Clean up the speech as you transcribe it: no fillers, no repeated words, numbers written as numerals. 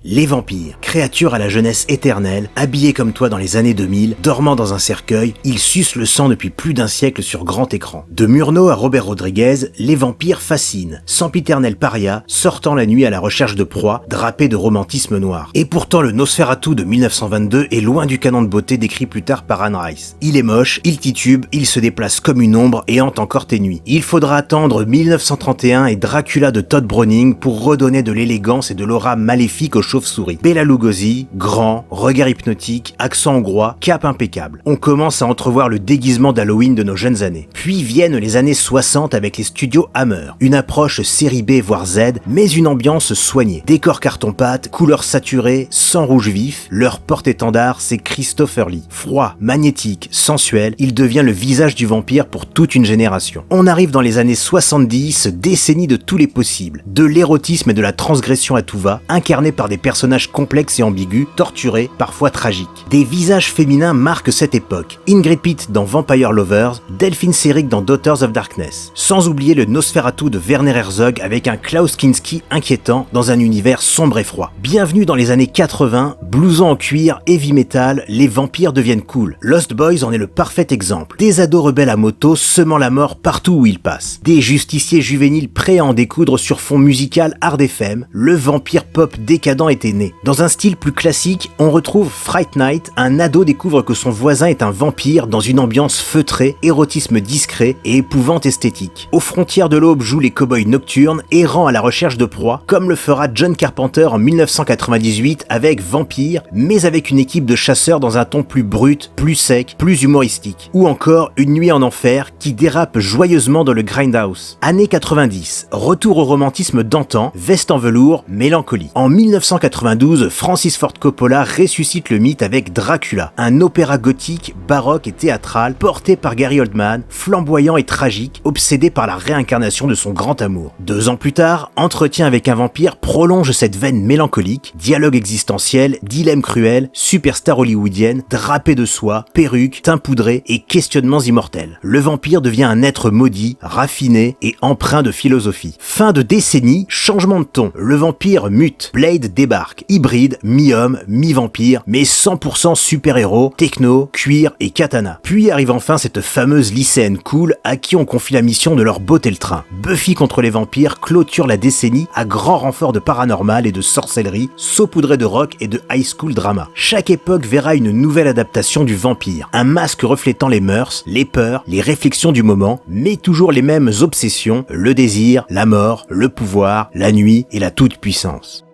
Les vampires, créatures à la jeunesse éternelle, habillés comme toi dans les années 2000, dormant dans un cercueil, ils sucent le sang depuis plus d'un siècle sur grand écran. De Murnau à Robert Rodriguez, les vampires fascinent, sempiternels parias, sortant la nuit à la recherche de proies, drapés de romantisme noir. Et pourtant le Nosferatu de 1922 est loin du canon de beauté décrit plus tard par Anne Rice. Il est moche, il titube, il se déplace comme une ombre et hante encore tes nuits. Il faudra attendre 1931 et Dracula de Todd Browning pour redonner de l'élégance et de l'aura maléfique aux chauve-souris. Bela Lugosi, grand, regard hypnotique, accent hongrois, cape impeccable. On commence à entrevoir le déguisement d'Halloween de nos jeunes années. Puis viennent les années 60 avec les studios Hammer. Une approche série B voire Z, mais une ambiance soignée. Décor carton-pâte, couleurs saturées, sang rouge vif, leur porte-étendard c'est Christopher Lee. Froid, magnétique, sensuel, il devient le visage du vampire pour toute une génération. On arrive dans les années 70, décennie de tous les possibles, de l'érotisme et de la transgression à tout va, incarnés par des personnages complexes et ambigus, torturés, parfois tragiques. Des visages féminins marquent cette époque. Ingrid Pitt dans Vampire Lovers, Delphine Seyrig dans Daughters of Darkness. Sans oublier le Nosferatu de Werner Herzog avec un Klaus Kinski inquiétant dans un univers sombre et froid. Bienvenue dans les années 80, blouson en cuir, heavy metal, les vampires deviennent cool. Lost Boys en est le parfait exemple. Des ados rebelles à moto semant la mort partout où ils passent. Des justiciers juvéniles prêts à en découdre sur fond musical hard FM, le vampire pop décadent était né. Dans un style plus classique, on retrouve Fright Night, un ado découvre que son voisin est un vampire dans une ambiance feutrée, érotisme discret et épouvante esthétique. Aux frontières de l'aube jouent les cow-boys nocturnes, errant à la recherche de proies, comme le fera John Carpenter en 1998 avec Vampire, mais avec une équipe de chasseurs dans un ton plus brut, plus sec, plus humoristique. Ou encore Une nuit en enfer qui dérape joyeusement dans le grindhouse. Années 90, retour au romantisme d'antan, veste en velours, mélancolie. En 1992, Francis Ford Coppola ressuscite le mythe avec Dracula, un opéra gothique, baroque et théâtral, porté par Gary Oldman, flamboyant et tragique, obsédé par la réincarnation de son grand amour. 2 ans plus tard, Entretien avec un vampire prolonge cette veine mélancolique, dialogue existentiel, dilemme cruel, superstar hollywoodienne, drapé de soie, perruque, teint poudré et questionnements immortels. Le vampire devient un être maudit, raffiné et empreint de philosophie. Fin de décennie, changement de ton, le vampire mute, Blade débarque, hybride, mi-homme, mi-vampire, mais 100% super-héros, techno, cuir et katana. Puis arrive enfin cette fameuse lycéenne cool à qui on confie la mission de leur botter le train. Buffy contre les vampires clôture la décennie à grand renfort de paranormal et de sorcellerie, saupoudré de rock et de high school drama. Chaque époque verra une nouvelle adaptation du vampire, un masque reflétant les mœurs, les peurs, les réflexions du moment, mais toujours les mêmes obsessions, le désir, la mort, le pouvoir, la nuit et la toute-puissance.